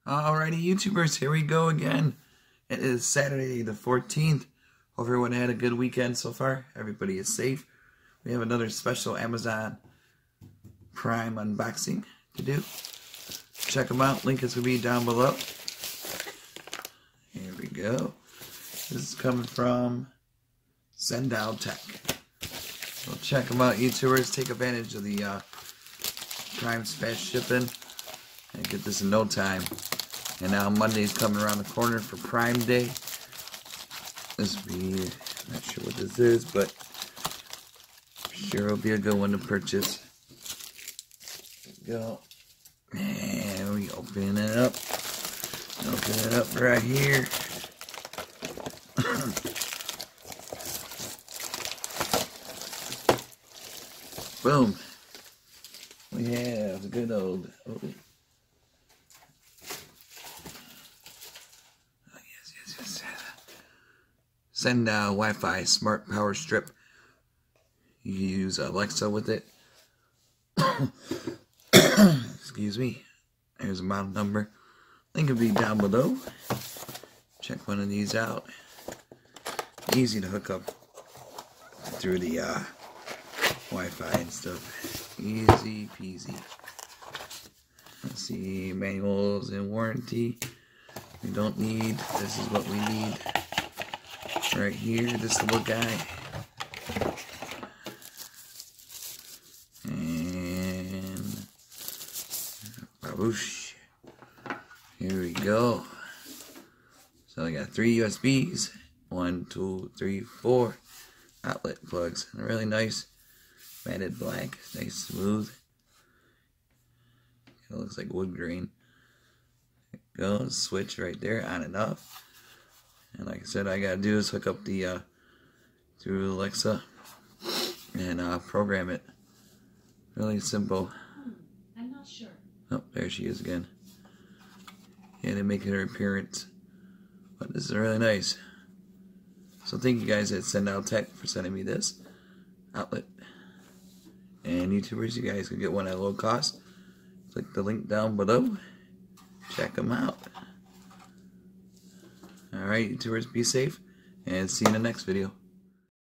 Alrighty, YouTubers, here we go again. It is Saturday the 14th. Hope everyone had a good weekend so far. Everybody is safe. We have another special Amazon Prime unboxing to do. Check them out. Link is going to be down below. Here we go. This is coming from Sendowtek. So check them out, YouTubers. Take advantage of the Prime's fast shipping and get this in no time. And now Monday's coming around the corner for Prime Day. This will be, not sure what this is, but sure it'll be a good one to purchase. Go. And we open it up. Open it up right here. Boom. We have the good old. Send Wi-Fi smart power strip. You use Alexa with it. Excuse me. There's a model number. Link will be down below. Check one of these out. Easy to hook up through the Wi-Fi and stuff. Easy peasy. Let's see, manuals and warranty. We don't need. This is what we need. Right here, this little guy. And baboosh. Here we go. So I got 3 USBs. 1, 2, 3, 4 outlet plugs. And really nice matted black. Nice smooth. It looks like wood grain. There it goes. Switch right there, on and off. And like I said, all I gotta do is hook up the through Alexa and program it. Really simple. I'm not sure. Oh, there she is again. Yeah, they make her appearance. But this is really nice. So thank you guys at Sendowtek for sending me this outlet. And YouTubers, you guys can get one at low cost. Click the link down below. Check them out. Alright, YouTubers, be safe, and see you in the next video.